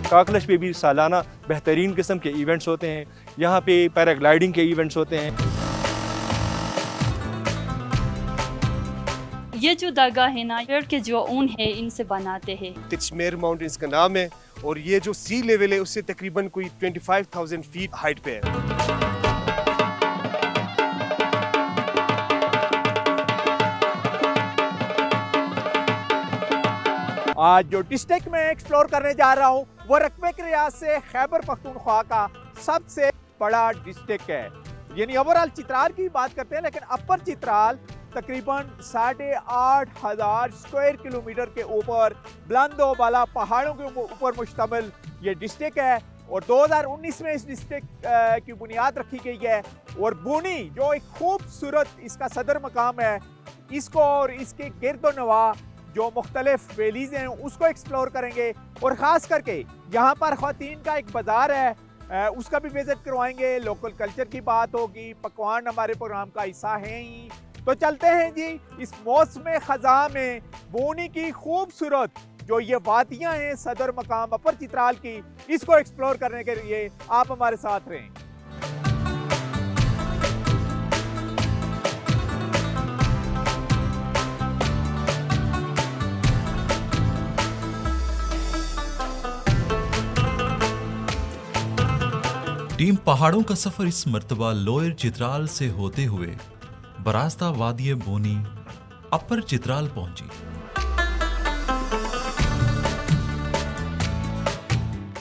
काकलश पे भी सालाना बेहतरीन किस्म के इवेंट्स होते हैं। यहाँ पे पैराग्लाइडिंग के इवेंट्स होते हैं। ये जो दरगाह है ना, पेड़ के जो ऊन है इनसे बनाते हैं। तिचमेर माउंटेन इसका नाम है और ये जो सी लेवल है उससे तकरीबन कोई 25,000 फीट हाइट पे है। आज जो डिस्ट्रिक्ट में एक्सप्लोर करने जा रहा हूँ वो रकबे की रियाद से खैबर पख्तूनख्वा का सबसे बड़ा डिस्ट्रिक्ट है। यानी ओवरऑल चित्राल की बात करते हैं, लेकिन अपर चित्राल तकरीबन 8,500 स्क्वायर किलोमीटर के ऊपर बुलंदो बाला पहाड़ों के ऊपर मुश्तमिल ये डिस्ट्रिक्ट है। और 2019 में इस डिस्ट्रिक्ट की बुनियाद रखी गई है। और बूनी जो एक खूबसूरत इसका सदर मकाम है, इसको और इसके गिरदो नवा जो मुख्तलिफ वैलीज हैं उसको एक्सप्लोर करेंगे। और ख़ास करके यहाँ पर ख़वातीन का एक बाज़ार है, उसका भी विज़िट करवाएंगे। लोकल कल्चर की बात होगी, पकवान हमारे प्रोग्राम का हिस्सा हैं ही। तो चलते हैं जी इस मौसम ख़ज़ां में बूनी की खूबसूरत जो ये वादियाँ हैं सदर मकाम अपर चित्राल की, इसको एक्सप्लोर करने के लिए आप हमारे साथ रहें। टीम पहाड़ों का सफर इस मर्तबा लोअर चित्राल से होते हुए बरास्ता वादिय बोनी अपर चित्राल पहुंची।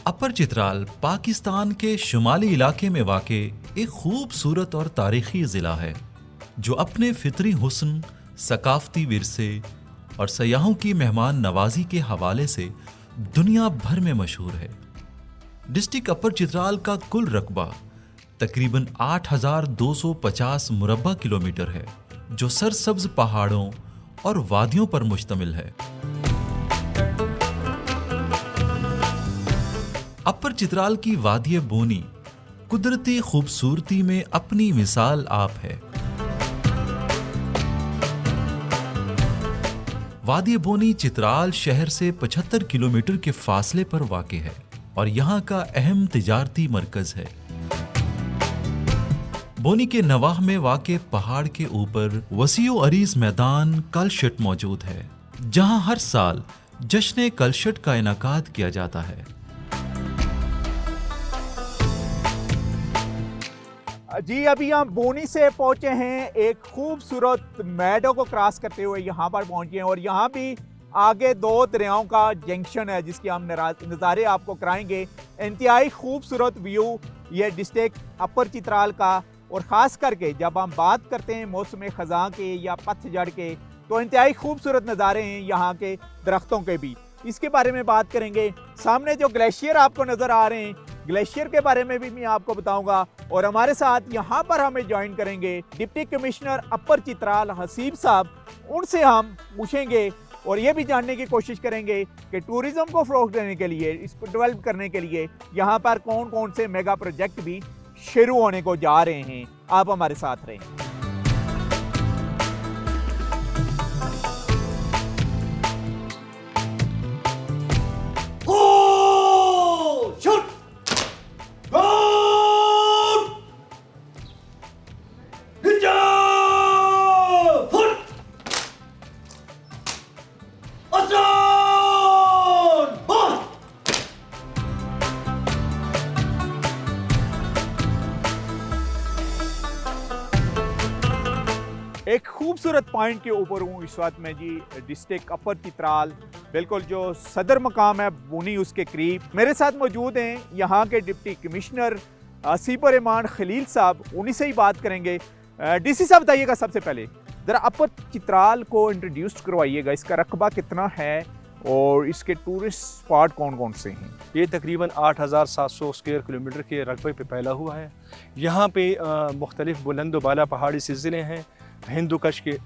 अपर चित्राल पाकिस्तान के शुमाली इलाके में वाक़े एक खूबसूरत और तारीखी ज़िला है जो अपने फितरी हुस्न, सकाफती विरसे और सयाहों की मेहमान नवाजी के हवाले से दुनिया भर में मशहूर है। डिस्ट्रिक्ट अपर चित्राल का कुल रकबा तकरीबन 8,250 मुरब्बा किलोमीटर है जो सरसब्ज पहाड़ों और वादियों पर मुश्तमिल है। अपर चित्राल की वादिय बोनी कुदरती खूबसूरती में अपनी मिसाल आप है। वादिय बोनी चित्राल शहर से 75 किलोमीटर के फासले पर वाक़े है और यहाँ का अहम तिजारती मरकज है। बोनी के नवाह में वाक़े पहाड़ के ऊपर वसीओ अरीज मैदान कलशट मौजूद है जहाँ हर साल जश्न कलशट का इनाकाद किया जाता है। जी अभी हम बोनी से पहुंचे हैं, एक खूबसूरत मैडो को क्रॉस करते हुए यहाँ पर पहुंचे हैं। और यहाँ भी आगे दो दरियाओं का जंक्शन है जिसके हम नज़ारे आपको कराएंगे। इंतहाई खूबसूरत व्यू ये डिस्ट्रिक्ट अपर चित्राल का। और ख़ास करके जब हम बात करते हैं मौसम ख़ज़ां के या पतझड़ के, तो इंतहाई खूबसूरत नज़ारे हैं यहाँ के दरख्तों के भी। इसके बारे में बात करेंगे। सामने जो ग्लेशियर आपको नज़र आ रहे हैं, ग्लेशियर के बारे में भी मैं आपको बताऊंगा। और हमारे साथ यहाँ पर हमें ज्वाइन करेंगे डिप्टी कमिश्नर अपर चित्राल हसीब साहब। उनसे हम पूछेंगे और ये भी जानने की कोशिश करेंगे कि टूरिज्म को फ़रोग़ देने के लिए, इसको डेवलप करने के लिए यहाँ पर कौन कौन से मेगा प्रोजेक्ट भी शुरू होने को जा रहे हैं। आप हमारे साथ रहें। एक खूबसूरत पॉइंट के ऊपर हूँ इस वक्त मैं जी, डिस्ट्रिक्ट अपर चित्राल, बिल्कुल जो सदर मकाम है बूनी उसके करीब। मेरे साथ मौजूद हैं यहाँ के डिप्टी कमिश्नर आसिफ रहमान खलील साहब, उन्हीं से ही बात करेंगे। डीसी साहब बताइएगा सबसे पहले ज़रा अपर चित्राल को इंट्रोड्यूस करवाइएगा, इसका रकबा कितना है और इसके टूरिस्ट स्पॉट कौन कौन से हैं। ये तकरीबन 8,700 स्क्वायर किलोमीटर के रकबे पे फैला हुआ है। यहाँ पे मुख्तलिफ बुलंद बाला पहाड़ी सिलसिले हैं हिंदू कश के।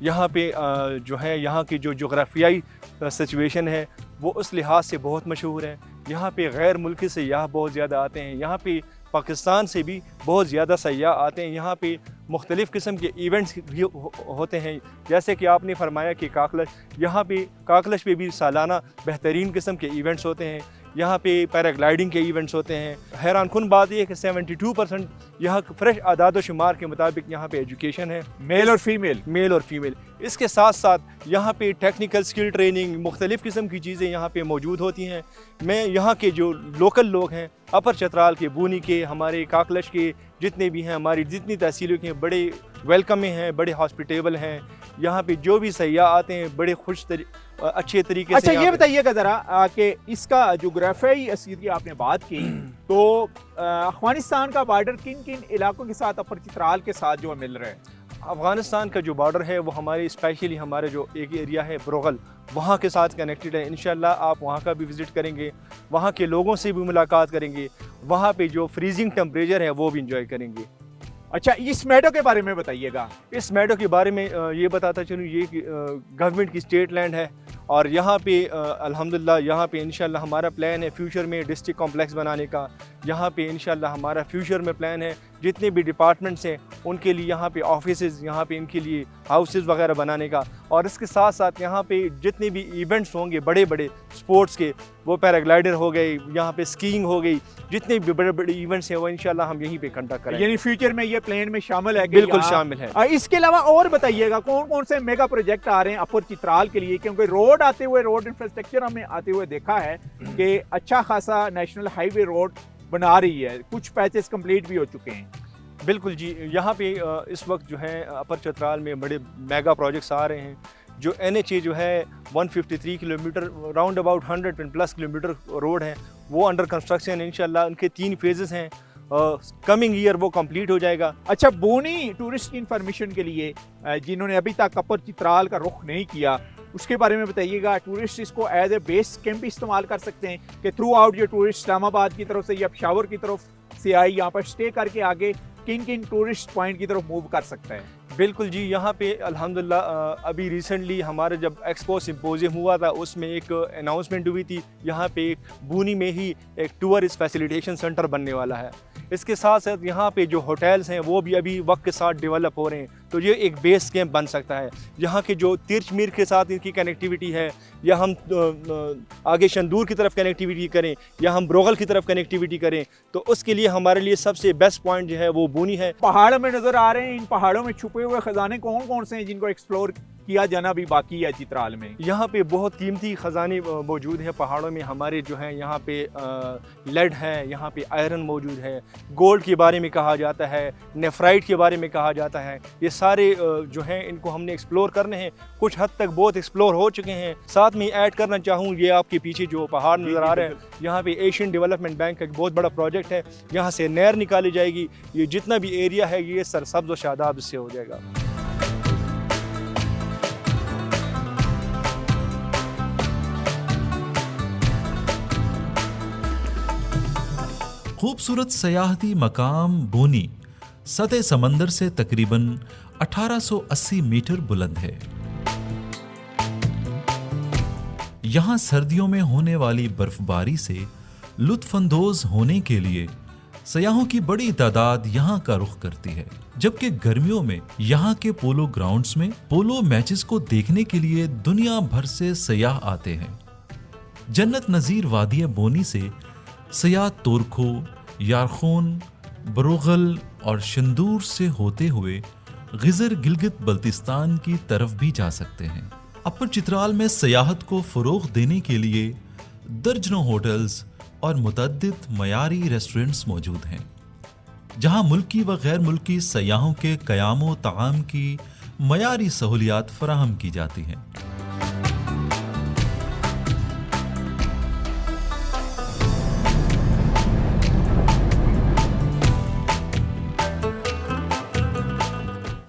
यहाँ पे जो है यहाँ की जो जोग्राफियाई सिचुएशन है वो उस लिहाज से बहुत मशहूर है। यहाँ पे गैर मुल्की सयाह बहुत ज़्यादा आते हैं। यहाँ पे पाकिस्तान से भी बहुत ज़्यादा सयाह आते हैं। यहाँ पे मुख्तलिफ़ किस्म के इवेंट्स भी होते हैं, जैसे कि आपने फरमाया कि काकलश, यहाँ पे काकलश पे भी सालाना बेहतरीन किस्म के इवेंट्स होते हैं। यहाँ पे पैराग्लाइडिंग के इवेंट्स होते हैं। हैरान कुन बात यह है कि 72% यहाँ फ्रेश आदाद शुमार के मुताबिक यहाँ पे एजुकेशन है, मेल और फीमेल। मेल और फीमेल। इसके साथ साथ यहाँ पे टेक्निकल स्किल ट्रेनिंग, मुख्तलिफ़ किस्म की चीज़ें यहाँ पे मौजूद होती हैं। मैं यहाँ के जो लोकल लोग हैं, अपर चतराल के, बूनी के, हमारे काकलश के जितने भी हैं, हमारी जितनी तहसीलों के, बड़े वेलकमिंग हैं, बड़े हॉस्पिटेबल हैं। यहाँ पे जो भी सयाह आते हैं बड़े अच्छे तरीके से। अच्छा, ये बताइएगा ज़रा कि इसका जोग्राफियाई असर की आपने बात की, तो अफगानिस्तान का बॉर्डर किन किन इलाकों के साथ अपर चित्राल के साथ जो मिल रहा है? अफ़गानिस्तान का जो बॉर्डर है वो हमारे स्पेशली हमारे जो एक एरिया है ब्रोगल, वहाँ के साथ कनेक्टेड है। इंशाल्लाह आप वहाँ का भी विज़िट करेंगे, वहाँ के लोगों से भी मुलाकात करेंगे, वहाँ पे जो फ्रीजिंग टेम्परेचर है वो भी इंजॉय करेंगे। अच्छा, इस मेडो के बारे में बताइएगा। इस मेडो के बारे में ये बताता चलूँ, ये गवर्नमेंट की स्टेट लैंड है और यहाँ पे अल्हम्दुलिल्लाह यहाँ पे इंशाल्लाह हमारा प्लान है फ्यूचर में डिस्ट्रिक्ट कॉम्प्लेक्स बनाने का। यहाँ पे इंशाल्लाह हमारा फ्यूचर में प्लान है जितने भी डिपार्टमेंट्स हैं उनके लिए यहाँ पे ऑफिसेज़, यहाँ पे इनके लिए हाउसेस वगैरह बनाने का। और इसके साथ साथ यहाँ पे जितने भी इवेंट्स होंगे बड़े बड़े स्पोर्ट्स के, वो पैराग्लाइडर हो गए, यहाँ पे स्कीइंग हो गई, जितने भी बड़े बड़े इवेंट्स हैं वो इंशाल्लाह हम यहीं पे कंडक्ट करेंगे। यानी फ्यूचर में ये प्लान में शामिल है? बिल्कुल शामिल है। इसके अलावा और बताइएगा कौन कौन से मेगा प्रोजेक्ट आ रहे हैं अपर चित्राल के लिए, क्योंकि रोड आते हुए, रोड इंफ्रास्ट्रक्चर हमने आते हुए देखा है कि अच्छा खासा नेशनल हाईवे रोड बना रही है, कुछ पैचेस कंप्लीट भी हो चुके हैं। बिल्कुल जी, यहाँ पे इस वक्त जो है अपर चतराल में बड़े मेगा प्रोजेक्ट्स आ रहे हैं। जो NHA जो है 153 kilometre, round about 100+ kilometre road है, वो अंडर कंस्ट्रक्शन है। इंशाल्लाह उनके 3 फेजेस हैं, कमिंग ईयर वो कंप्लीट हो जाएगा। अच्छा, बूनी टूरिस्ट की इंफॉर्मेशन के लिए जिन्होंने अभी तक अपर चित्राल का रुख नहीं किया, उसके बारे में बताइएगा। टूरिस्ट इसको एज ए बेस कैंप भी इस्तेमाल कर सकते हैं कि थ्रू आउट जो टूरिस्ट इस्लामाबाद की तरफ से या पेशावर की तरफ से आई, यहाँ पर स्टे करके आगे किन किन टूरिस्ट पॉइंट की तरफ मूव कर सकता है? बिल्कुल जी, यहाँ पे अल्हम्दुलिल्लाह अभी रिसेंटली हमारे जब एक्सपो सिम्पोजियम हुआ था उसमें एक अनाउंसमेंट हुई थी, यहाँ पे एक बूनी में ही एक टूरिस्ट फैसिलिटेशन सेंटर बनने वाला है। इसके साथ साथ यहाँ पे जो होटल्स हैं वो भी अभी वक्त के साथ डेवलप हो रहे हैं, तो ये एक बेस कैंप बन सकता है। यहाँ के जो तिरच मीर के साथ इनकी कनेक्टिविटी है, या हम आगे शंदूर की तरफ कनेक्टिविटी करें या हम ब्रोगल की तरफ कनेक्टिविटी करें, तो उसके लिए हमारे लिए सबसे बेस्ट पॉइंट जो है वो बूनी है। पहाड़ में नज़र आ रहे हैं, इन पहाड़ों में छुपे हुए खजाने कौन कौन से हैं जिनको एक्सप्लोर किया जाना भी बाकी है चित्राल में? यहाँ पे बहुत कीमती ख़जाने मौजूद हैं पहाड़ों में हमारे, जो हैं यहाँ पे लेड है, यहाँ पे आयरन मौजूद है, गोल्ड के बारे में कहा जाता है, नेफ्राइट के बारे में कहा जाता है। ये सारे जो हैं इनको हमने एक्सप्लोर करने हैं, कुछ हद तक बहुत एक्सप्लोर हो चुके हैं। साथ में ऐड करना चाहूँ, ये आपके पीछे जो पहाड़ नज़र आ रहे हैं, यहाँ पे एशियन डेवलपमेंट बैंक का एक बहुत बड़ा प्रोजेक्ट है, यहाँ से नहर निकाली जाएगी। ये जितना भी एरिया है ये सरसब्ज़ और शादाब से हो जाएगा। खूबसूरत सयाहती मकाम बूनी सतह समंदर से तकरीबन 1880 मीटर बुलंद है। यहाँ सर्दियों में होने वाली बर्फबारी से लुत्फानंदोज होने के लिए सयाहों की बड़ी तादाद यहाँ का रुख करती है, जबकि गर्मियों में यहाँ के पोलो ग्राउंड्स में पोलो मैचेस को देखने के लिए दुनिया भर से सयाह आते हैं। जन्नत नज़ीर वादिय बोनी से सयाह तुर्को, यारखून, ब्रोगल और शंदूर से होते हुए गिजर गिलगित बल्तिस्तान की तरफ भी जा सकते हैं। अपर चित्राल में सयाहत को फ़रोग़ देने के लिए दर्जनों होटल्स और मुतअद्दिद मयारी रेस्टोरेंट्स मौजूद हैं, जहां मुल्की व गैर मुल्की सयाहों के क़याम व ताआम की मयारी सहूलियात फराहम की जाती हैं।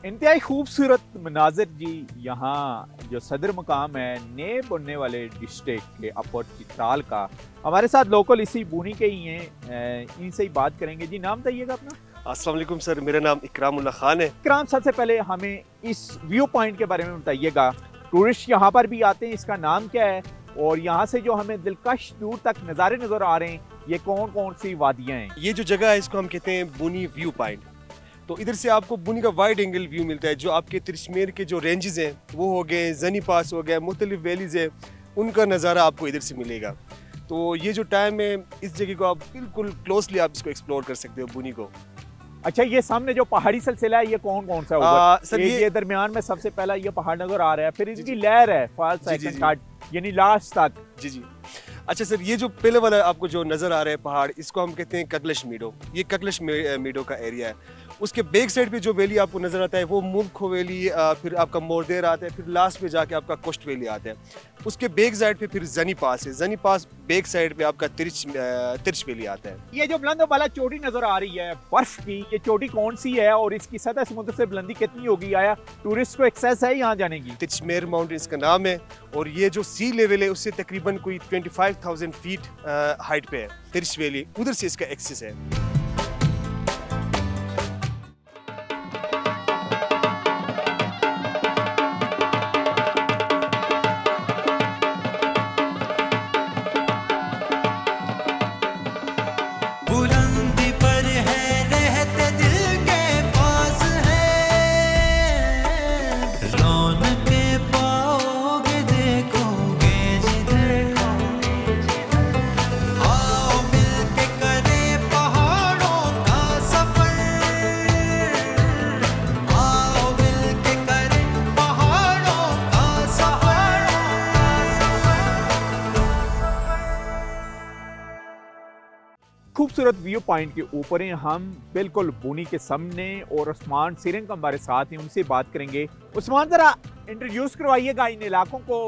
इंतहाई खूबसूरत मनाजिर जी। यहाँ जो सदर मकाम है नए बनने वाले डिस्ट्रिक्ट के अपर चित्राल का, हमारे साथ लोकल इसी बूनी के ही हैं, इनसे ही बात करेंगे। जी, नाम बताइएगा अपना। अस्सलाम वालेकुम सर, मेरा नाम इकरामुल्लाह खान है। इकराम, सबसे पहले हमें इस व्यू पॉइंट के बारे में बताइएगा। टूरिस्ट यहाँ पर भी आते हैं, इसका नाम क्या है, और यहाँ से जो हमें दिलकश दूर तक नज़ारे नज़र आ रहे हैं, ये कौन कौन सी वादियाँ हैं? ये जो जगह है इसको हम कहते हैं बूनी व्यू पॉइंट। तो इधर से आपको बूनी का वाइड एंगल व्यू मिलता है। जो आपके तिरछमेर के जो रेंजेस हैं वो हो गए, जनी पास हो गया, मुख्तलिफ वैलीज है, उनका नज़ारा आपको इधर से मिलेगा। तो ये जो टाइम है, इस जगह को आप बिल्कुल क्लोजली आप इसको एक्सप्लोर कर सकते हो, बुनी को। अच्छा, ये सामने जो पहाड़ी सिलसिला है ये कौन कौन सा होगा? सर ये दरमियान में सबसे पहला ये पहाड़ नजर आ रहा है, फिर इसकी लहर है फर्स्ट सेकंड थर्ड यानी लास्ट तक। जी जी। अच्छा सर, ये जो पहले वाला आपको जो नज़र आ रहा है पहाड़, इसको हम कहते हैं ककलश मीडो। ये ककलश मीडो का एरिया है। उसके बैक साइड पे जो वैली आपको नज़र आता है वो मुल्खो वैली, फिर आपका मोरदेर आता है, फिर लास्ट पे जाके आपका कोस्ट वैली आता है। उसके बैक साइड पे फिर जनी पास है। जनी पास बैक साइड पे आपका तिरछ वैली आता है। ये जो बुलंद वाला चोटी नजर आ रही है बर्फ की, ये चोटी कौन सी है और इसकी सतह समुद्र से बुलंदी कितनी होगी? आया टूरिस्ट को एक्सेस है यहाँ जाने की? तिरछमेर माउंटेन इसका नाम है, और ये जो सी लेवल है उससे तकरीबन कोई 25,000 फीट हाइट पे है तिरछ वैली। उधर से इसका एक्सेस है। खूबसूरत व्यू पॉइंट के ऊपर हैं हम, बिल्कुल बुनी के सामने, और उस्मान सिरंग हमारे साथ हैं, उनसे बात करेंगे। उस्मान जरा इंट्रोड्यूस करवाइएगा इन इलाकों को।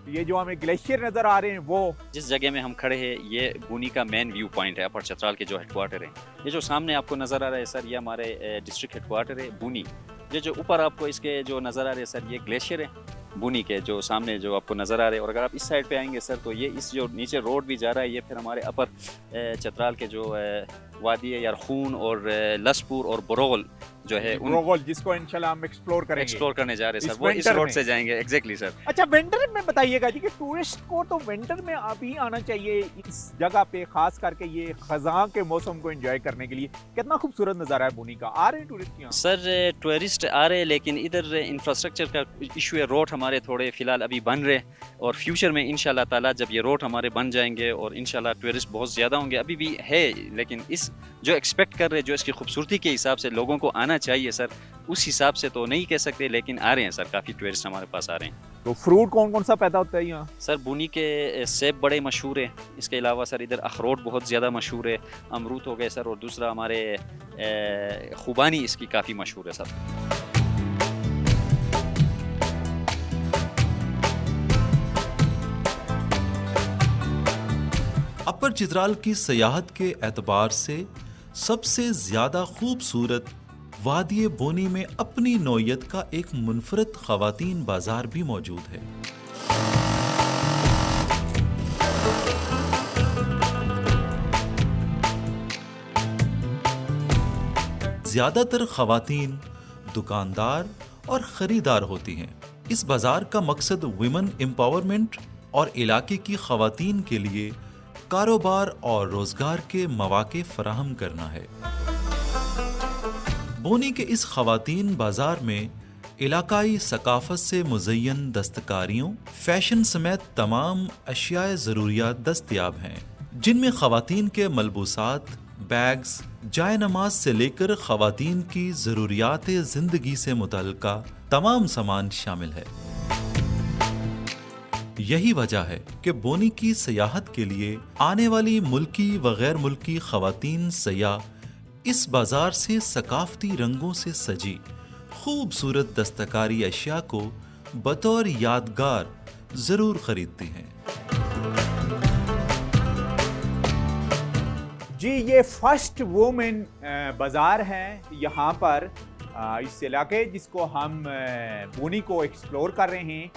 ये जो हमें ग्लेशियर नजर आ रहे हैं वो जिस जगह में हम खड़े हैं ये बुनी का मेन व्यू पॉइंट है, अपर चतराल के जो हेडक्वार्टर है। ये जो सामने आपको नज़र आ रहा है सर, ये हमारे डिस्ट्रिक्ट हेडक्वार्टर है बुनी। ये जो ऊपर आपको इसके जो नज़र आ रहे हैं सर, ये ग्लेशियर है बुनी के जो सामने जो आपको नज़र आ रहे हैं। और अगर आप इस साइड पे आएंगे सर, तो ये इस जो नीचे रोड भी जा रहा है, ये फिर हमारे अपर चतराल के जो वादी है यारखून और लसपुर और बरोगल जो है बरोगल, जिसको इंशाल्लाह हम एक्सप्लोर करने जा रहे हैं सर, वो इस रोड से जाएंगे। Exactly sir. अच्छा, विंटर में बताइएगा जी कि टूरिस्ट को तो विंटर में अभी आना चाहिए इस जगह पे, खास करके ये खजां के मौसम को एंजॉय करने के लिए। कितना खूबसूरत नज़ारा है बुनी का। आ रहे हैं टूरिस्ट यहाँ? सर टूरिस्ट आ रहे हैं, लेकिन इधर इंफ्रास्ट्रक्चर का इशू है। रोड हमारे थोड़े फिलहाल अभी बन रहे, और फ्यूचर में इंशाल्लाह ताला जब ये रोड हमारे बन जाएंगे और इंशाल्लाह टूरिस्ट बहुत ज़्यादा होंगे। अभी भी है, लेकिन इस जो एक्सपेक्ट कर रहे हैं, जो इसकी खूबसूरती के हिसाब से लोगों को आना चाहिए सर, उस हिसाब से तो नहीं कह सकते, लेकिन आ रहे हैं सर, काफ़ी टूरिस्ट हमारे पास आ रहे हैं। तो फ्रूट कौन कौन सा पैदा होता है यहाँ? सर बुनी के सेब बड़े मशहूर है। इसके अलावा सर इधर अखरोट बहुत ज़्यादा मशहूर है, अमरूद हो गए सर, और दूसरा हमारे खुबानी इसकी काफ़ी मशहूर है सर। अपर चित्राल की सयाहत के एतबार से सबसे ज्यादा खूबसूरत वादी बोनी में अपनी नौयत का एक मुनफरद खवातीन बाजार भी मौजूद है। ज्यादातर खवातीन दुकानदार और खरीदार होती हैं। इस बाजार का मकसद वुमेन एम्पावरमेंट और इलाके की खवातीन के लिए कारोबार और रोजगार के मौके फराहम करना है। बोनी के इस खवातीन बाजार में इलाकाई सकाफत से मुज़य्यन दस्तकारियों, फैशन समेत तमाम अशियाए ज़रूरियात दस्तयाब हैं, जिनमें खवातीन के मलबूसात, बैग्स, जाए नमाज से लेकर खवातीन की ज़रूरियात ज़िंदगी से मुतल्लिका तमाम सामान शामिल है। यही वजह है कि बोनी की सयाहत के लिए आने वाली मुल्की व गैर मुल्की खवातीन सयाह इस बाजार से सकाफती रंगों से सजी खूबसूरत दस्तकारी अशिया को बतौर यादगार जरूर खरीदती हैं। जी, ये फर्स्ट वुमेन बाजार है यहाँ पर इस इलाके, जिसको हम बोनी को एक्सप्लोर कर रहे हैं।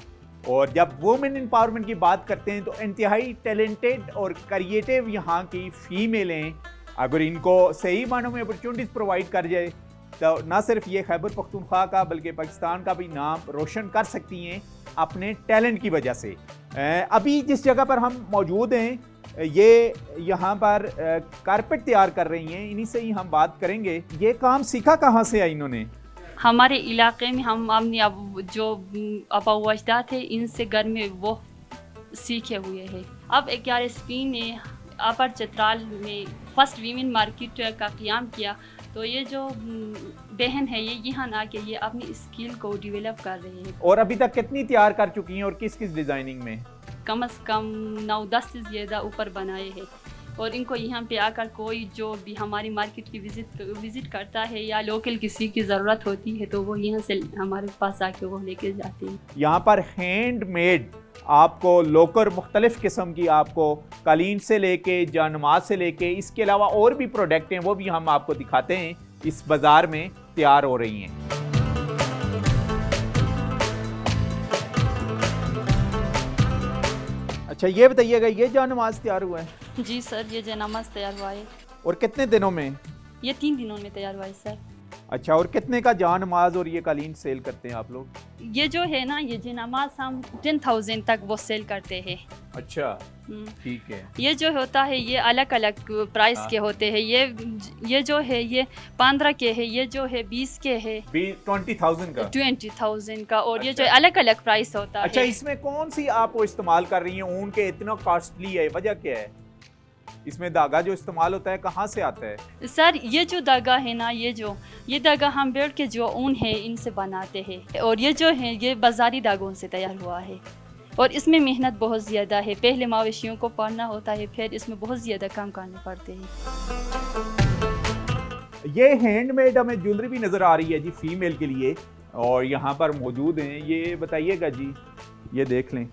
और जब वुमेन एम्पावरमेंट की बात करते हैं तो इंतहाई टैलेंटेड और क्रिएटिव यहाँ की फीमेलें, अगर इनको सही मानों में अपॉर्चुनिटीज़ प्रोवाइड कर जाए तो ना सिर्फ ये खैबर पख्तूनख्वा का बल्कि पाकिस्तान का भी नाम रोशन कर सकती हैं अपने टैलेंट की वजह से। अभी जिस जगह पर हम मौजूद हैं, ये यहाँ पर कारपेट तैयार कर रही हैं, इन्हीं से ही हम बात करेंगे। ये काम सीखा कहाँ से है इन्होंने? हमारे इलाके में हम अपने जो आबा अजदाद थे, इनसे घर में वो सीखे हुए हैं। अब ARSP ने अपर चित्राल में फर्स्ट वीमेन मार्केट का क़याम किया, तो ये जो बहन है ये यहाँ आके ये अपनी स्किल को डेवलप कर रही है। और अभी तक कितनी तैयार कर चुकी हैं और किस किस डिज़ाइनिंग में? कम से कम 9-10 से ज़्यादा ऊपर बनाए हैं। और इनको यहाँ पे आकर कोई जो भी हमारी मार्केट की विज़िट करता है या लोकल किसी की ज़रूरत होती है तो वो यहाँ से हमारे पास आके वो लेके जाते हैं। यहाँ पर हैंडमेड आपको लोकर मुख्तलिफ़ किस्म की आपको कालीन से लेके जानमाज से लेके इसके अलावा और भी प्रोडक्ट हैं वो भी हम आपको दिखाते हैं इस बाज़ार में तैयार हो रही हैं। अच्छा ये बताइएगा, ये जानमाज तैयार हुआ है? जी सर, ये जनामाज तैयार हुआ है। और कितने दिनों में? ये 3 दिनों में तैयार हुआ है सर। अच्छा, और कितने का जानमाज और ये कालीन सेल करते हैं आप लोग? ये जो है ना, ये जनामाज हम 10,000 तक वो सेल करते हैं। अच्छा, ठीक है। ये जो होता है ये अलग अलग प्राइस के होते हैं। ये जो है ये 15 के है, ये जो है 20 के है, 20,000 का, 20,000 का। और ये अच्छा। जो अलग अलग प्राइस होता अच्छा, है। इसमें कौन सी आप वो इस्तेमाल कर रही हैं? ऊन के इतना कॉस्टली है, वजह क्या है? इसमें धागा जो इस्तेमाल होता है कहाँ से आता है? सर ये जो धागा है ना, ये धागा हम बेड के जो ऊन है इनसे बनाते हैं। और ये जो है ये बाजारी धागों से तैयार हुआ है। और इसमें मेहनत बहुत ज़्यादा है। पहले मवेशियों को पालना होता है, फिर इसमें बहुत ज़्यादा काम करने पड़ते हैं। ये हैंडमेड हमें ज्वेलरी भी नज़र आ रही है जी फीमेल के लिए, और यहाँ पर मौजूद हैं। ये बताइएगा जी, ये देख लें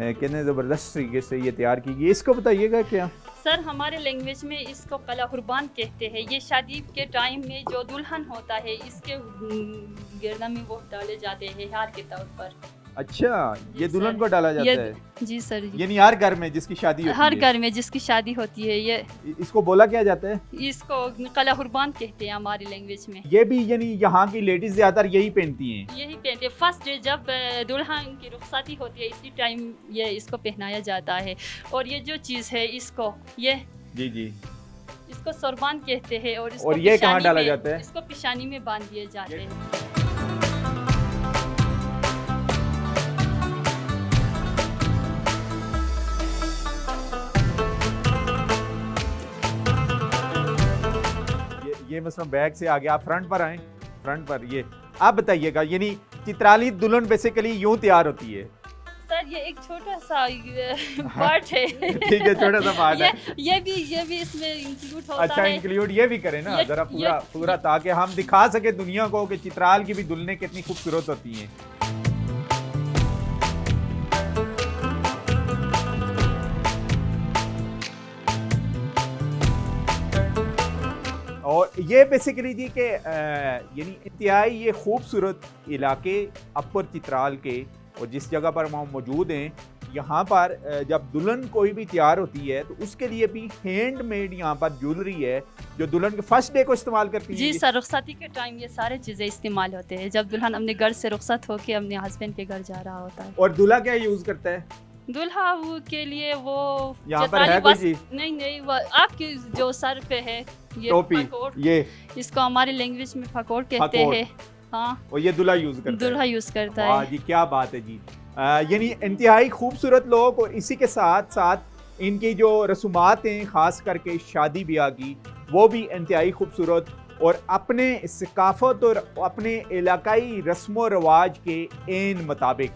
कितने ज़बरदस्त तरीके से ये तैयार की गई। इसको बताइएगा क्या? सर हमारे लैंग्वेज में इसको कला कुर्बान कहते हैं। ये शादी के टाइम में जो दुल्हन होता है इसके गर्दन में वो डाले जाते हैं हार के तौर पर। अच्छा, ये जी दुल्हन सर। को डाला जाता है? जी सर। यानी हर घर में जिसकी शादी होती हर है? घर में जिसकी शादी होती है ये इसको बोला क्या जाता है? इसको कला कुर्बान कहते हैं हमारी लैंग्वेज में। ये भी यानी यहाँ की लेडीज ज्यादातर यही पहनती हैं? यही पहनते हैं। फर्स्ट डे जब दुल्हन की रुखसाती होती है इसी टाइम ये इसको पहनाया जाता है। और ये जो चीज़ है इसको ये जी जी, इसको सरबान कहते हैं। और इसको ये कहाँ पिशानी डाला में- जाता है? इसको पिशानी में बांध दिए जाते हैं। ये मसलन बैग से आगे आप फ्रंट पर आए, फ्रंट पर। ये आप बताइएगा, यानी चित्राली दुल्हन बेसिकली यूं तैयार होती है? सर ये एक छोटा सा पार्ट है। ठीक है, छोटा सा पार्ट है। ये भी इसमें इंक्लूड होता अच्छा, है। इंक्लूड ये भी करें ना ये- जरा ये- पूरा ताकि हम दिखा सके दुनिया को कि चित्राल की भी दुल्हनें कितनी खूबसूरत होती हैं। और ये बेसिकली जी के यानी इंतहाई ये खूबसूरत इलाके अपर चित्राल के, और जिस जगह पर हम मौजूद हैं यहाँ पर जब दुल्हन कोई भी तैयार होती है तो उसके लिए भी हैंडमेड यहाँ पर ज्वेलरी है जो दुल्हन के फर्स्ट डे को इस्तेमाल करती है। जी सर, रुखसाती के टाइम ये सारे चीज़ें इस्तेमाल होते हैं जब दुल्हन अपने घर से रुखसत होकर अपने हस्बैंड के घर जा रहा होता है। और दूल्हा क्या यूज करता है? दूल्हा वो के लिए वो यहाँ पर चटाली है कोई बस- चीज? नहीं वो आपके जो सर पे है ये टोपी, फकोड़, ये इसको हमारी लैंग्वेज में फकोड़ कहते फकोड़। हैं। हाँ, और ये दूल्हा यूज करता है? दूल्हा यूज करता वाह है। जी, क्या बात है जी। यानी इंतहाई खूबसूरत लोग, और इसी के साथ साथ इनकी जो रसूमात हैं खास करके शादी ब्याह की वो भी इंतहाई खूबसूरत, और अपने सकाफत और अपने इलाकाई रस्म रवाज के एन मुताबिक,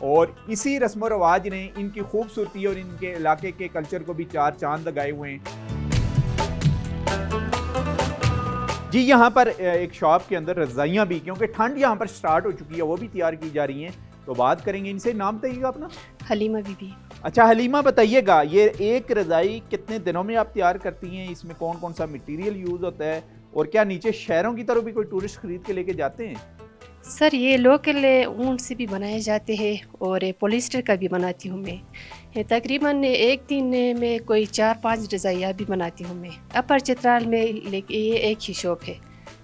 और इसी रस्म रवाज ने इनकी खूबसूरती और इनके इलाके के कल्चर को भी चार चांद लगाए हुए हैं। जी, यहाँ पर एक शॉप के अंदर रज़ाइयाँ भी, क्योंकि ठंड यहाँ पर स्टार्ट हो चुकी है, वो भी तैयार की जा रही हैं, तो बात करेंगे इनसे। नाम बताइएगा अपना? हलीमा बीबी। अच्छा हलीमा, बताइएगा ये एक रज़ाई कितने दिनों में आप तैयार करती हैं? इसमें कौन कौन सा मटेरियल यूज़ होता है, और क्या नीचे शहरों की तरफ भी कोई टूरिस्ट खरीद के लेके जाते हैं? सर ये लोकल ऊन से भी बनाए जाते हैं और पॉलिस्टर का भी बनाती हूँ मैं। तकरीबन एक दिन में कोई 4-5 रज़ाइयाँ भी बनाती हूँ मैं। अपर चित्राल में लेके ये एक ही शॉप है।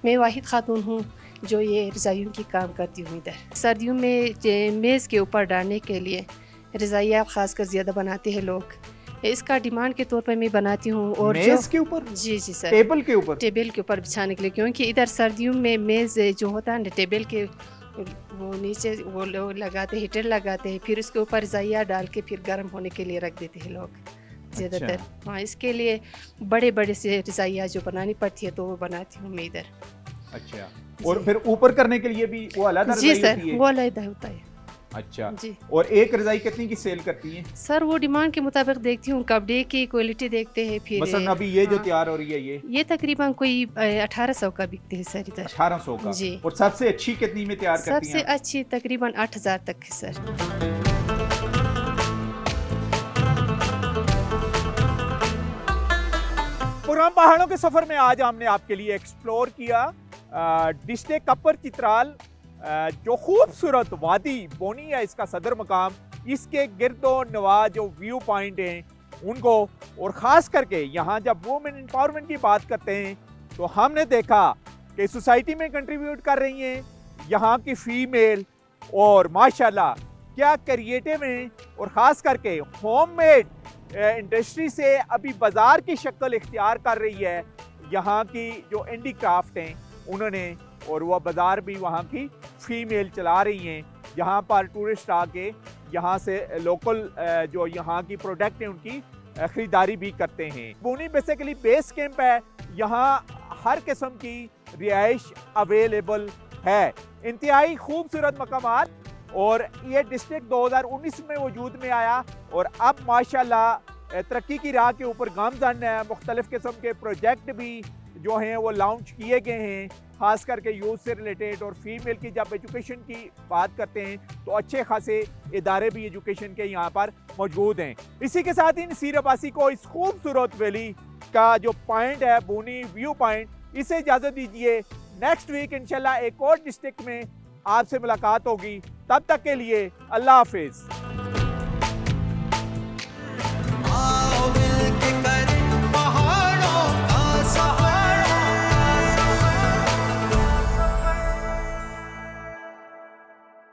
मैं वाहिद खातून हूँ जो ये रज़ाइयों की काम करती हूँ इधर। सर्दियों में मेज़ के ऊपर डालने के लिए रज़ाइयाँ ख़ासकर ज़्यादा बनाते हैं लोग। इसका डिमांड के तौर पर मैं बनाती हूँ। और मेज़ के ऊपर? जी जी सर, टेबल के ऊपर? टेबल के ऊपर बिछाने के लिए, क्योंकि इधर सर्दियों में मेज़ जो होता है ना टेबल के वो नीचे वो लोग लगाते, हीटर लगाते हैं, फिर उसके ऊपर रज़ाइयाँ डाल के फिर गर्म होने के लिए रख देते हैं लोग ज़्यादातर। हाँ, इसके लिए बड़े बड़े से रज़ाइयाँ जो बनानी पड़ती है तो वो बनाती हूँ मैं इधर। अच्छा, और फिर ऊपर करने के लिए भी वो अलग जी सर, वो अलग होता है। अच्छा जी। और एक रजाई कितनी की सेल करती हैं? सर वो डिमांड के मुताबिक देखती हूँ, कपड़े की क्वालिटी देखते हैं फिर। मसलन अभी ये जो तैयार हो रही है ये तकरीबन कोई 1800 का बिकते हैं सर इधर। 1800 का जी। और सबसे अच्छी कितनी में तैयार करती हैं? सबसे अच्छी तकरीबन 8000 तक है सर। पुरान पहाड़ों के सफर में आज हमने आपके लिए एक्सप्लोर किया डिस्ट्रिक्ट अपर चित्राल, जो खूबसूरत वादी बोनी है इसका सदर मकाम, इसके गिरदो नवा जो व्यू पॉइंट हैं उनको, और ख़ास करके यहाँ जब वुमेन एम्पावरमेंट की बात करते हैं तो हमने देखा कि सोसाइटी में कंट्रीब्यूट कर रही हैं यहाँ की फ़ीमेल, और माशाल्लाह क्या क्रिएटिव हैं, और ख़ास करके होममेड इंडस्ट्री से अभी बाज़ार की शक्ल इख्तियार कर रही है यहाँ की जो इंडी क्राफ्ट हैं उन्होंने, और वह बाज़ार भी वहाँ की फ़ीमेल चला रही हैं। यहाँ पर टूरिस्ट आके यहाँ से लोकल जो यहाँ की प्रोडक्ट हैं उनकी ख़रीदारी भी करते हैं। बोनी बेसिकली बेस कैंप है, यहाँ हर किस्म की रिहाइश अवेलेबल है, इंतहाई खूबसूरत मकामात, और ये डिस्ट्रिक्ट 2019 में वजूद में आया और अब माशाल्लाह तरक्की की राह के ऊपर गामजन है। मुख्तलिफ़ किस्म के प्रोजेक्ट भी जो हैं वो लॉन्च किए गए हैं, ख़ास करके यूथ से रिलेटेड, और फीमेल की जब एजुकेशन की बात करते हैं तो अच्छे खासे इदारे भी एजुकेशन के यहाँ पर मौजूद हैं। इसी के साथ ही नसीर अब्बासी को इस खूबसूरत वैली का जो पॉइंट है बोनी व्यू पॉइंट, इसे इजाज़त दीजिए। नेक्स्ट वीक इंशाल्लाह एक और डिस्ट्रिक्ट में आपसे मुलाकात होगी, तब तक के लिए अल्लाह हाफिज़।